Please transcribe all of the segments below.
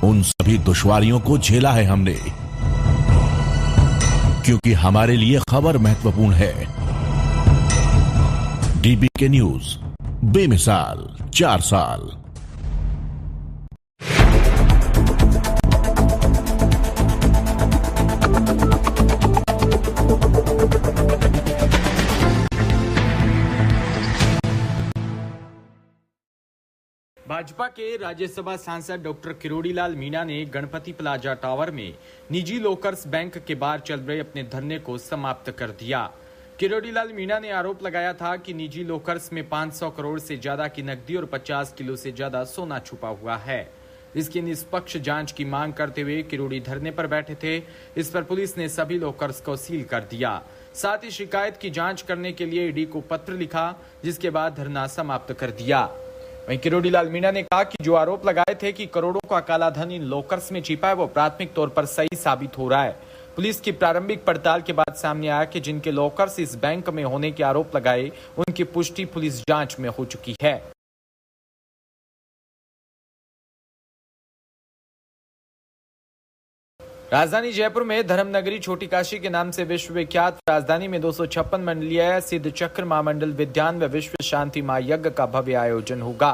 उन सभी दुश्वारियों को झेला है हमने, क्योंकि हमारे लिए खबर महत्वपूर्ण है। डीबीके न्यूज, बेमिसाल 4 साल। भाजपा के राज्यसभा सांसद डॉक्टर किरोड़ीलाल मीणा ने गणपति प्लाजा टावर में निजी लॉकर्स बैंक के बाहर चल रहे अपने धरने को समाप्त कर दिया। किरोड़ीलाल मीणा ने आरोप लगाया था कि निजी लॉकर्स में 500 करोड़ से ज्यादा की नकदी और 50 किलो से ज्यादा सोना छुपा हुआ है। इसकी निष्पक्ष जांच की मांग करते हुए किरोड़ी धरने पर बैठे थे। इस पर पुलिस ने सभी लॉकर्स को सील कर दिया। साथ ही शिकायत की जांच करने के लिए ईडी को पत्र लिखा, जिसके बाद धरना समाप्त कर दिया। वहीं किरोड़ीलाल मीणा ने कहा कि जो आरोप लगाए थे कि करोड़ों का काला धन इन लॉकर्स में छिपा है, वो प्राथमिक तौर पर सही साबित हो रहा है। पुलिस की प्रारंभिक पड़ताल के बाद सामने आया कि जिनके लॉकर्स इस बैंक में होने के आरोप लगाए, उनकी पुष्टि पुलिस जांच में हो चुकी है। राजधानी जयपुर में धर्मनगरी छोटी काशी के नाम से विश्वविख्यात राजधानी में 256 मंडलीय सिद्ध चक्र महामंडल विद्यान व विश्व शांति महायज्ञ का भव्य आयोजन होगा।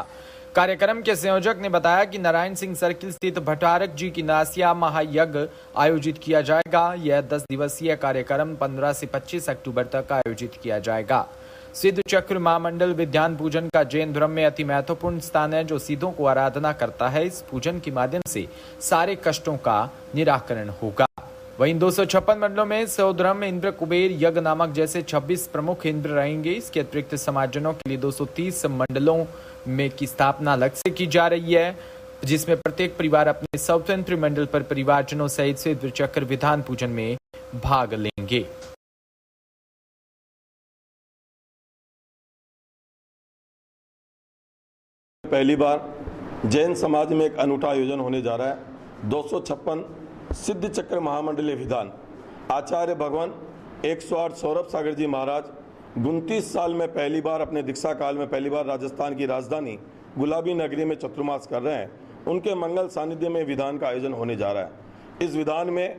कार्यक्रम के संयोजक ने बताया कि नारायण सिंह सर्किल स्थित भट्टारक जी की नासिया महायज्ञ आयोजित किया जाएगा। यह 10 दिवसीय कार्यक्रम 15 से 25 अक्टूबर तक आयोजित किया जाएगा। सिद्ध चक्र महामंडल विद्यान पूजन का जैन धर्म में अति महत्वपूर्ण स्थान है, जो सिद्धों को आराधना करता है। इस पूजन के माध्यम से सारे कष्टों का निराकरण होगा। वहीं 256 मंडलों में सौधर्म, इंद्र, कुबेर, यज्ञ नामक जैसे 26 प्रमुख इंद्र रहेंगे। इसके अतिरिक्त समाजजनों के लिए 230 मंडलों में की स्थापना अलग से की जा रही है, जिसमें प्रत्येक परिवार अपने स्वतंत्र मंडल पर परिवारजनों सहित सिद्ध चक्र विधान पूजन में भाग लेंगे। पहली बार जैन समाज में एक अनूठा आयोजन होने जा रहा है। 256 सिद्ध चक्र महामंडलीय विधान आचार्य भगवान 108 सौरभ सागर जी महाराज 29 साल में पहली बार अपने दीक्षा काल में पहली बार राजस्थान की राजधानी गुलाबी नगरी में चतुर्मास कर रहे हैं। उनके मंगल सानिध्य में विधान का आयोजन होने जा रहा है। इस विधान में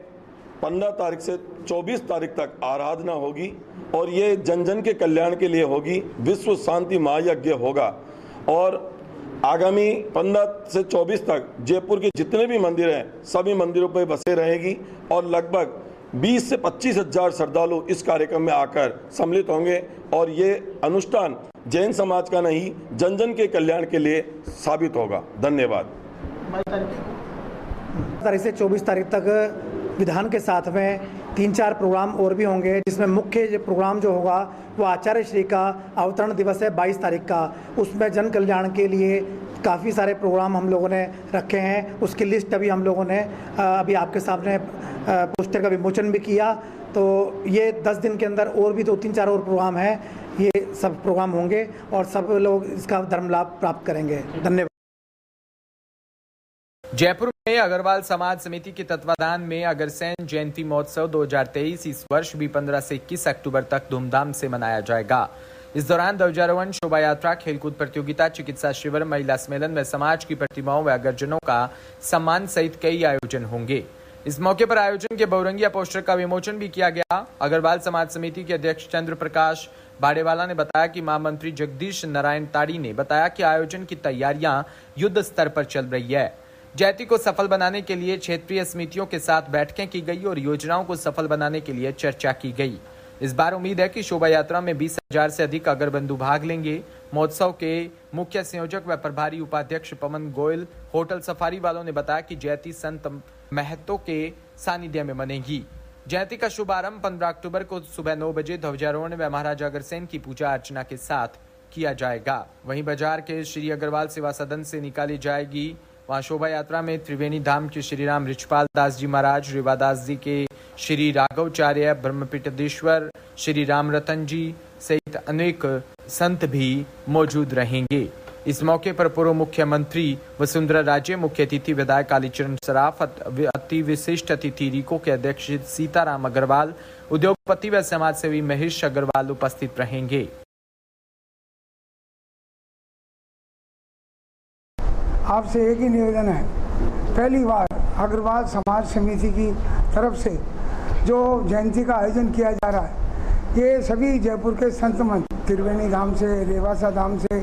15 तारीख से 24 तारीख तक आराधना होगी और ये जन जन के कल्याण के लिए होगी। विश्व शांति महायज्ञ होगा और आगामी 15 से 24 तक जयपुर के जितने भी मंदिर हैं सभी मंदिरों पर बसे रहेगी और लगभग 20 से 25 हजार श्रद्धालु इस कार्यक्रम में आकर सम्मिलित होंगे और ये अनुष्ठान जैन समाज का नहीं, जन जन के कल्याण के लिए साबित होगा। धन्यवाद। 22 से 24 तारीख तक विधान के साथ में 3-4 प्रोग्राम और भी होंगे, जिसमें मुख्य प्रोग्राम जो होगा वो आचार्य श्री का अवतरण दिवस है 22 तारीख का। उसमें जन कल्याण के लिए काफ़ी सारे प्रोग्राम हम लोगों ने रखे हैं। उसकी लिस्ट अभी हम लोगों ने अभी आपके सामने पोस्टर का विमोचन भी किया। तो ये 10 दिन के अंदर और भी 2-3-4 और प्रोग्राम हैं। ये सब प्रोग्राम होंगे और सब लोग इसका धर्म लाभ प्राप्त करेंगे। धन्यवाद। जयपुर में अग्रवाल समाज समिति के तत्वाधान में अग्रसेन जयंती महोत्सव 2023 इस वर्ष भी 15 से 21 अक्टूबर तक धूमधाम से मनाया जाएगा। इस दौरान ध्वजारोहण, शोभा यात्रा, खेलकूद प्रतियोगिता, चिकित्सा शिविर, महिला सम्मेलन व समाज की प्रतिमाओं व अग्रजनों का सम्मान सहित कई आयोजन होंगे। इस मौके पर आयोजन के बहुरंगिया पोस्टर का विमोचन भी किया गया। अग्रवाल समाज समिति के अध्यक्ष चंद्र प्रकाश बाड़ेवाला ने बताया कि महामंत्री जगदीश नारायण ताड़ी ने बताया कि आयोजन की तैयारियां युद्ध स्तर पर चल रही है। जयंती को सफल बनाने के लिए क्षेत्रीय समितियों के साथ बैठकें की गई और योजनाओं को सफल बनाने के लिए चर्चा की गई। इस बार उम्मीद है कि शोभा यात्रा में 20,000 से अधिक अगरबंधु भाग लेंगे। महोत्सव के मुख्य संयोजक व प्रभारी उपाध्यक्ष पवन गोयल होटल सफारी वालों ने बताया कि जयंती संत महतो के सानिध्य में मनेगी। जयंती का शुभारंभ 15 अक्टूबर को सुबह 9 बजे ध्वजारोहण व महाराजा अग्रसेन की पूजा अर्चना के साथ किया जाएगा। वहीं बाजार के श्री अग्रवाल सेवा सदन से निकाली जाएगी। वहाँ शोभा यात्रा में त्रिवेणी धाम के श्री राम रिचपाल दास जी महाराज, रेवादास जी के श्री राघवचार्य, ब्रह्मपीठेश्वर श्री राम रतन जी सहित अनेक संत भी मौजूद रहेंगे। इस मौके पर पूर्व मुख्यमंत्री वसुंधरा राजे, मुख्य अतिथि विधायक कालीचरण सराफ, अति विशिष्ट अतिथि रीको के अध्यक्ष सीताराम अग्रवाल, उद्योगपति व समाजसेवी महेश अग्रवाल उपस्थित रहेंगे। आपसे एक ही निवेदन है पहली बार अग्रवाल समाज समिति की तरफ से जो जयंती का आयोजन किया जा रहा है, ये सभी जयपुर के संत मंच, त्रिवेणी धाम से, रेवासा धाम से,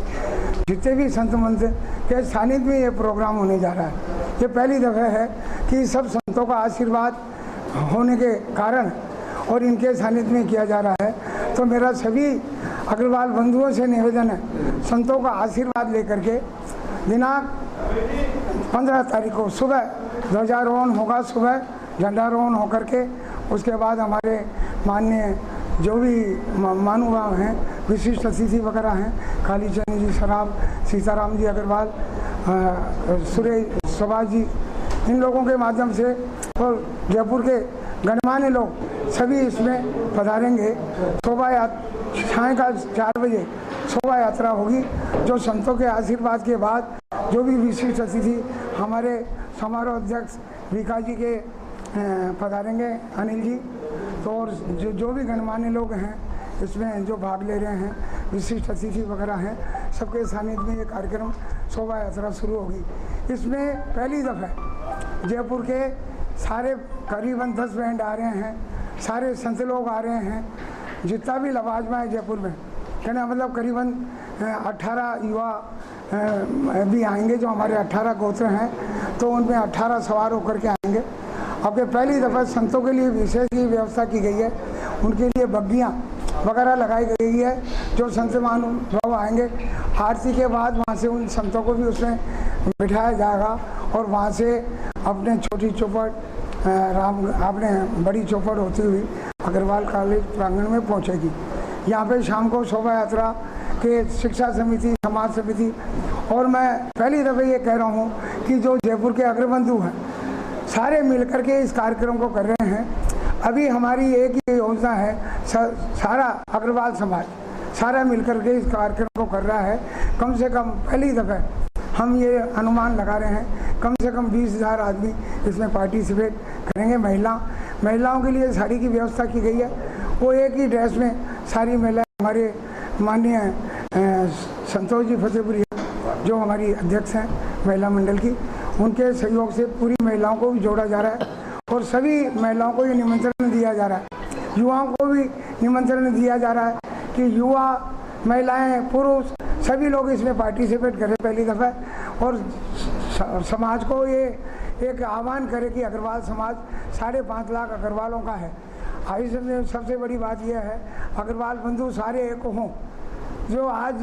जितने भी संत मंच के सानिध्य में ये प्रोग्राम होने जा रहा है। ये पहली दफ़ा है कि सब संतों का आशीर्वाद होने के कारण और इनके सानिध्य में किया जा रहा है। तो मेरा सभी अग्रवाल बंधुओं से निवेदन है, संतों का आशीर्वाद लेकर के दिनांक 15 तारीख को सुबह ध्वजारोहण होगा, सुबह झंडारोहण होकर के उसके बाद हमारे माननीय जो भी महानुभाव हैं, विशिष्ट अतिथि वगैरह हैं, कालीचंद जी सराफ, सीताराम जी अग्रवाल, सुरेश सुभाष जी, इन लोगों के माध्यम से और जयपुर के गणमान्य लोग सभी इसमें पधारेंगे। शोभा यात्रा सायंकाल 4 बजे शोभा यात्रा होगी, जो संतों के आशीर्वाद के बाद जो भी विशिष्ट अतिथि हमारे समारोह अध्यक्ष वीका जी के पधारेंगे, अनिल जी, तो और जो भी गणमान्य लोग हैं इसमें जो भाग ले रहे हैं, विशिष्ट अतिथि वगैरह हैं, सबके सानिध्य में ये कार्यक्रम शोभा यात्रा शुरू होगी। इसमें पहली दफ़ा जयपुर के सारे करीबन 10 बैंड आ रहे हैं, सारे संत लोग आ रहे हैं, जितना भी लवाजमा है जयपुर में, कहना मतलब करीबन 18 युवा भी आएंगे, जो हमारे 18 गोत्र हैं, तो उनमें 18 सवार होकर के आएंगे। अब के पहली दफ़ा संतों के लिए विशेष की व्यवस्था की गई है, उनके लिए बग्गियाँ वगैरह लगाई गई है, जो संत महानुभाव आएंगे, आरती के बाद वहाँ से उन संतों को भी उसमें बिठाया जाएगा और वहाँ से अपने छोटी चौपट अपने बड़ी चौपट होती हुई अग्रवाल कॉलेज प्रांगण में पहुँचेगी। यहाँ पे शाम को शोभा यात्रा के शिक्षा समिति, समाज समिति, और मैं पहली दफ़ा ये कह रहा हूँ कि जो जयपुर के अग्रबंधु हैं सारे मिलकर के इस कार्यक्रम को कर रहे हैं। अभी हमारी एक ही योजना है, सारा अग्रवाल समाज सारा मिलकर के इस कार्यक्रम को कर रहा है। कम से कम पहली दफ़ा हम ये अनुमान लगा रहे हैं, कम से कम 20,000 आदमी इसमें पार्टिसिपेट करेंगे। महिलाओं के लिए साड़ी की व्यवस्था की गई है, वो एक ही ड्रेस में सारी महिलाएं, हमारे माननीय संतोष जी फतेहपुरी जो हमारी अध्यक्ष हैं महिला मंडल की, उनके सहयोग से पूरी महिलाओं को भी जोड़ा जा रहा है और सभी महिलाओं को ये निमंत्रण दिया जा रहा है, युवाओं को भी निमंत्रण दिया जा रहा है कि युवा, महिलाएं, पुरुष सभी लोग इसमें पार्टिसिपेट करें पहली दफ़ा, और समाज को ये एक आह्वान करे कि अग्रवाल समाज 5.5 लाख अग्रवालों का है। इसमें सबसे बड़ी बात यह है, अग्रवाल बंधु सारे एक हों। जो आज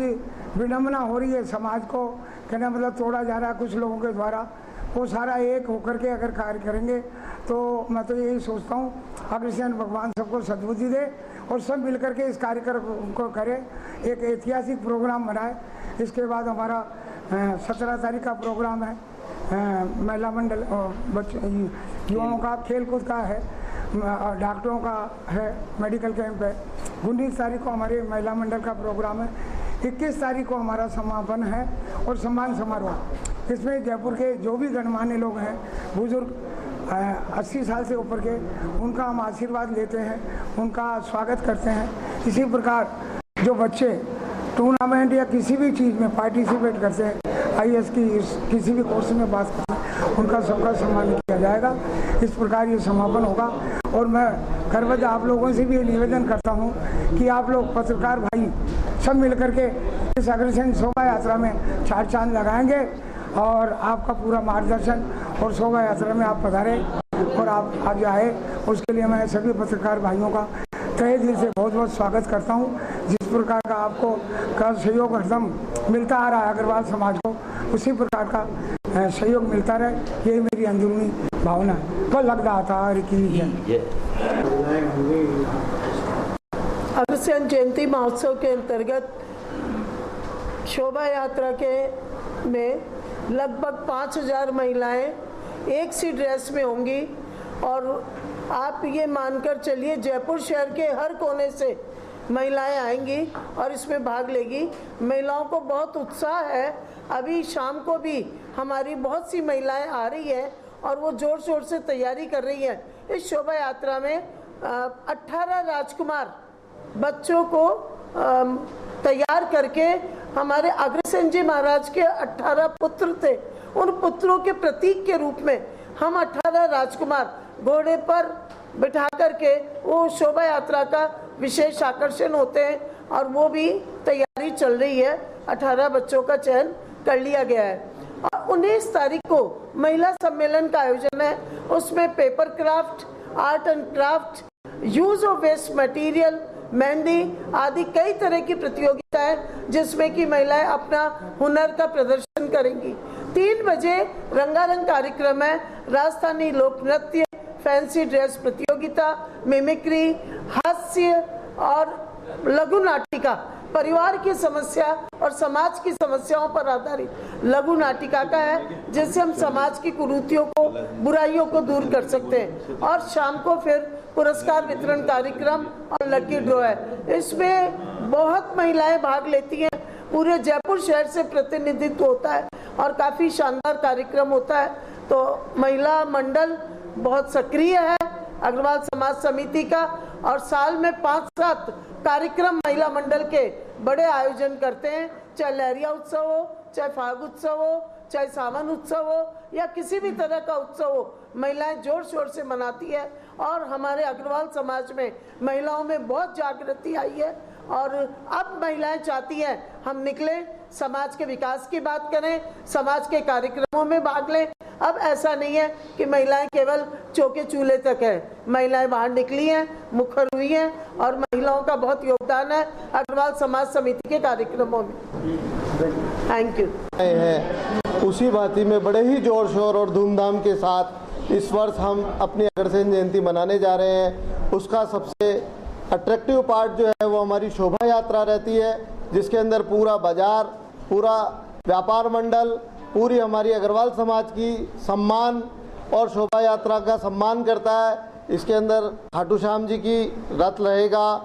विडम्बना हो रही है समाज को, कहना मतलब तोड़ा जा रहा है कुछ लोगों के द्वारा, वो सारा एक होकर के अगर कार्य करेंगे तो मैं तो यही सोचता हूँ अग्रसेन भगवान सबको सद्बुद्धि दे और सब मिलकर के इस कार्यक्रम को करें, एक ऐतिहासिक प्रोग्राम बनाए। इसके बाद हमारा 17 तारीख का प्रोग्राम है, महिला मंडल युवाओं का, खेलकूद का है, डॉक्टरों का है, मेडिकल कैंप है। 19 तारीख को हमारे महिला मंडल का प्रोग्राम है। 21 तारीख को हमारा समापन है और सम्मान समारोह। इसमें जयपुर के जो भी गणमान्य लोग हैं, बुजुर्ग 80 साल से ऊपर के, उनका हम आशीर्वाद लेते हैं, उनका स्वागत करते हैं। इसी प्रकार जो बच्चे टूर्नामेंट या किसी भी चीज़ में पार्टिसिपेट करते हैं, IAS की किसी भी कोर्स में बात करते हैं, उनका सबका सम्मान किया जाएगा। इस प्रकार ये समापन होगा। और मैं गर्वज आप लोगों से भी ये निवेदन करता हूँ कि आप लोग पत्रकार भाई सब मिलकर के इस अग्रसेन शोभा यात्रा में 4 चांद लगाएंगे और आपका पूरा मार्गदर्शन और शोभा यात्रा में आप पधारें और आप आज आए, उसके लिए मैं सभी पत्रकार भाइयों का तहे दिल से बहुत बहुत स्वागत करता हूँ। जिस प्रकार का आपको का सहयोग हरदम मिलता आ रहा है अग्रवाल समाज को, उसी प्रकार का सहयोग मिलता रहे, यही मेरी अंदरूनी भावना है। तो लग रहा था अग्रसेन जयंती महोत्सव के अंतर्गत शोभा यात्रा के में लगभग 5,000 महिलाएं एक सी ड्रेस में होंगी और आप ये मानकर चलिए जयपुर शहर के हर कोने से महिलाएं आएंगी और इसमें भाग लेगी। महिलाओं को बहुत उत्साह है। अभी शाम को भी हमारी बहुत सी महिलाएं आ रही हैं और वो जोर शोर से तैयारी कर रही हैं। इस शोभा यात्रा में 18 राजकुमार बच्चों को तैयार करके, हमारे अग्रसेन जी महाराज के 18 पुत्र थे, उन पुत्रों के प्रतीक के रूप में हम 18 राजकुमार घोड़े पर बिठा करके वो शोभा यात्रा का विशेष आकर्षण होते हैं और वो भी तैयारी चल रही है। 18 बच्चों का चयन कर लिया गया है और 19 तारीख को महिला सम्मेलन का आयोजन है। उसमें paper craft, art and craft, use of waste material, mehndi आदि कई तरह की प्रतियोगिता है जिसमें कि महिलाएं अपना हुनर का प्रदर्शन करेंगी। 3 बजे रंगारंग कार्यक्रम है। राजस्थानी लोक नृत्य, फैंसी ड्रेस प्रतियोगिता, मिमिक्री, हास्य और लघु नाटिका, परिवार की समस्या और समाज की समस्याओं पर आधारित लघु नाटिका का है जिससे हम समाज की कुरीतियों को, बुराइयों को दूर कर सकते हैं। और शाम को फिर पुरस्कार वितरण कार्यक्रम और लकी ड्रॉ है। इसमें बहुत महिलाएं भाग लेती हैं। पूरे जयपुर शहर से प्रतिनिधित्व होता है और काफी शानदार कार्यक्रम होता है। तो महिला मंडल बहुत सक्रिय है अग्रवाल समाज समिति का और साल में 5-7 कार्यक्रम महिला मंडल के बड़े आयोजन करते हैं। चाहे लहरिया उत्सव हो, चाहे फाग उत्सव हो, चाहे सावन उत्सव हो या किसी भी तरह का उत्सव हो, महिलाएं जोर शोर से मनाती है। और हमारे अग्रवाल समाज में महिलाओं में बहुत जागृति आई है और अब महिलाएं चाहती हैं हम निकलें, समाज के विकास की बात करें, समाज के कार्यक्रमों में भाग लें। अब ऐसा नहीं है कि महिलाएं केवल चौके चूल्हे तक है। महिलाएं बाहर निकली हैं, मुखर हुई हैं और महिलाओं का बहुत योगदान है अग्रवाल समाज समिति के कार्यक्रमों में। Thank you. उसी भांति में बड़े ही जोर शोर और धूमधाम के साथ इस वर्ष हम अपनी अग्रसेन जयंती मनाने जा रहे हैं। उसका सबसे अट्रैक्टिव पार्ट जो है वो हमारी शोभा यात्रा रहती है, जिसके अंदर पूरा बाजार, पूरा व्यापार मंडल, पूरी हमारी अग्रवाल समाज की सम्मान और शोभा यात्रा का सम्मान करता है। इसके अंदर खाटू श्याम जी की रथ रहेगा,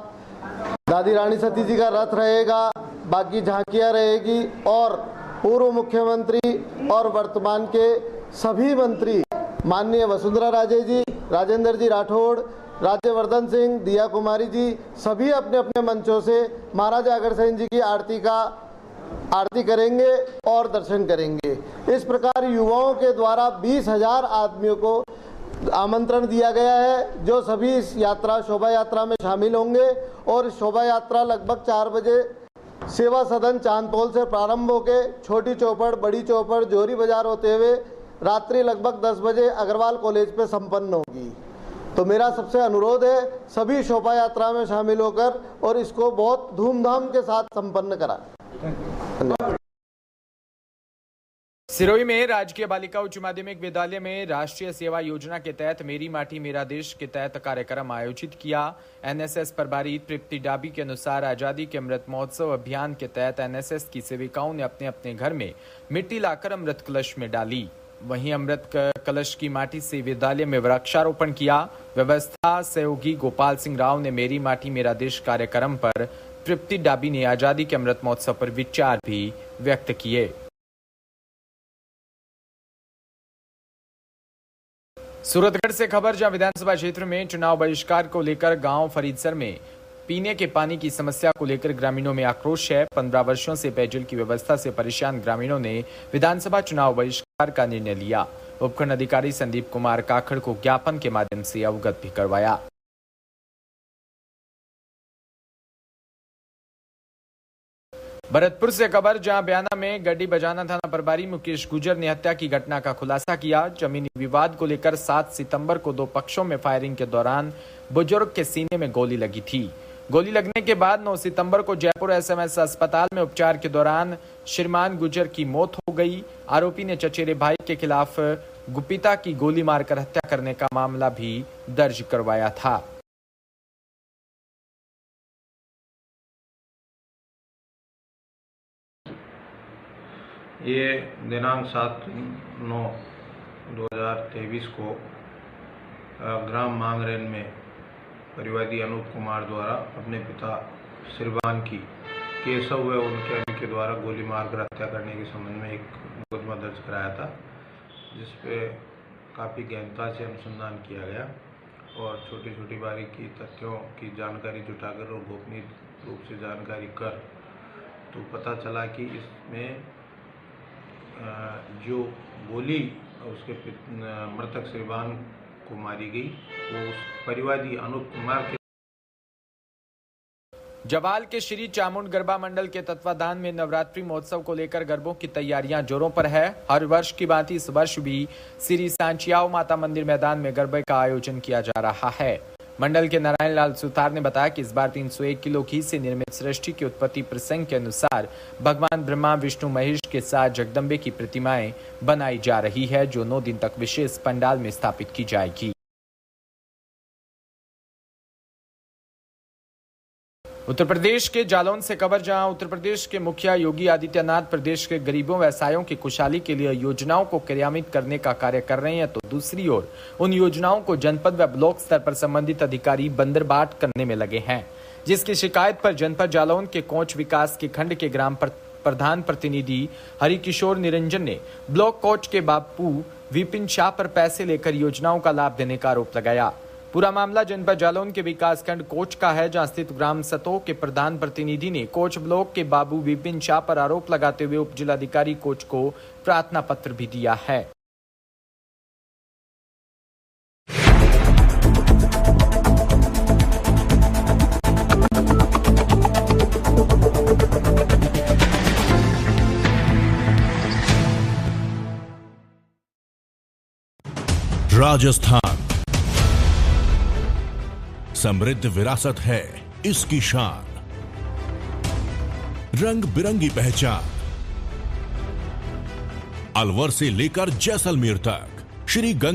दादी रानी सती जी का रथ रहेगा, बाकी झांकियाँ रहेगी और पूर्व मुख्यमंत्री और वर्तमान के सभी मंत्री माननीय वसुंधरा राजे जी, राजेंद्र जी राठौड़, राज्यवर्धन सिंह, दिया कुमारी जी सभी अपने अपने मंचों से महाराजा अग्रसेन जी की आरती करेंगे और दर्शन करेंगे। इस प्रकार युवाओं के द्वारा 20,000 आदमियों को आमंत्रण दिया गया है जो सभी इस यात्रा शोभा यात्रा में शामिल होंगे और शोभा यात्रा लगभग 4 बजे सेवा सदन चांदपोल से प्रारंभ होकर छोटी चौपड़, बड़ी चौपड़, जोरी बाजार होते हुए रात्रि लगभग 10 बजे अग्रवाल कॉलेज पे संपन्न होगी। तो मेरा सबसे अनुरोध है सभी शोभा यात्रा में शामिल होकर और इसको बहुत धूमधाम के साथ संपन्न कराएं। धन्यवाद। सिरोही में राजकीय बालिका उच्च माध्यमिक विद्यालय में राष्ट्रीय सेवा योजना के तहत मेरी माटी मेरा देश के तहत कार्यक्रम आयोजित किया। एनएसएस प्रभारी तृप्ति डाबी के अनुसार आजादी के अमृत महोत्सव अभियान के तहत एनएसएस की सेविकाओं ने अपने अपने घर में मिट्टी लाकर अमृत कलश में डाली। वहीं अमृत कलश की माटी से विद्यालय में वृक्षारोपण किया। व्यवस्था सहयोगी गोपाल सिंह राव ने मेरी माटी मेरा देश कार्यक्रम पर तृप्ति डाबी ने आजादी के अमृत महोत्सव पर विचार भी व्यक्त किए। सूरतगढ़ से खबर, जहां विधानसभा क्षेत्र में चुनाव बहिष्कार को लेकर गांव फरीदसर में पीने के पानी की समस्या को लेकर ग्रामीणों में आक्रोश है। 15 वर्षों से पेयजल की व्यवस्था से परेशान ग्रामीणों ने विधानसभा चुनाव बहिष्कार का निर्णय लिया। उपखंड अधिकारी संदीप कुमार काखड़ को ज्ञापन के माध्यम से अवगत भी करवाया। भरतपुर से खबर, जहां बयाना में गड्डी बजाना थाना प्रभारी मुकेश गुजर ने हत्या की घटना का खुलासा किया। जमीनी विवाद को लेकर 7 सितंबर को 2 पक्षों में फायरिंग के दौरान बुजुर्ग के सीने में गोली लगी थी। गोली लगने के बाद 9 सितंबर को जयपुर एसएमएस अस्पताल में उपचार के दौरान श्रीमान गुजर की मौत हो गई। आरोपी ने चचेरे भाई के खिलाफ गुप्ता की गोली मारकर हत्या करने का मामला भी दर्ज करवाया था। ये दिनांक 7/9/2023 को ग्राम मांगरेन में परिवादी अनूप कुमार द्वारा अपने पिता श्रीमान की केशव व उनके अन्य के द्वारा गोली मारकर हत्या करने के संबंध में एक मुकदमा दर्ज कराया था, जिसपे काफ़ी गहनता से अनुसंधान किया गया और छोटी छोटी बारीकी तथ्यों की जानकारी जुटाकर और गोपनीय रूप से जानकारी कर तो पता चला कि इसमें जो गोली उसके मृतक श्रीमान को मारी गई वो उस परिवादी अनूप कुमार के। जवाल के श्री चामुंड गरबा मंडल के तत्वाधान में नवरात्रि महोत्सव को लेकर गरबों की तैयारियां जोरों पर है। हर वर्ष की भांति इस वर्ष भी श्री सांचियाओ माता मंदिर मैदान में गरबे का आयोजन किया जा रहा है। मंडल के नारायण लाल सुतार ने बताया कि इस बार 301 किलो घी से निर्मित सृष्टि की उत्पत्ति प्रसंग के अनुसार भगवान ब्रह्मा विष्णु महेश के साथ जगदम्बे की प्रतिमाएं बनाई जा रही है, जो 9 दिन तक विशेष पंडाल में स्थापित की जाएगी। उत्तर प्रदेश के जालौन से खबर, जहां उत्तर प्रदेश के मुखिया योगी आदित्यनाथ प्रदेश के गरीबों व्यवसायों की खुशहाली के लिए योजनाओं को क्रियान्वित करने का कार्य कर रहे हैं, तो दूसरी ओर उन योजनाओं को जनपद व ब्लॉक स्तर पर संबंधित अधिकारी बंदरबाट करने में लगे हैं, जिसकी शिकायत पर जनपद जालौन के कोच विकास के खंड के ग्राम प्रधान प्रतिनिधि हरिकिशोर निरंजन ने ब्लॉक कोच के बापू विपिन शाह पर पैसे लेकर योजनाओं का लाभ देने का आरोप लगाया। पूरा मामला जनपद जालौन के विकासखंड कोच का है, जहां स्थित ग्राम सतो के प्रधान प्रतिनिधि ने कोच ब्लॉक के बाबू विपिन शाह पर आरोप लगाते हुए उप जिलाधिकारी कोच को प्रार्थना पत्र भी दिया है। राजस्थान समृद्ध विरासत है इसकी शान, रंग बिरंगी पहचान। अलवर से लेकर जैसलमेर तक श्री गंगा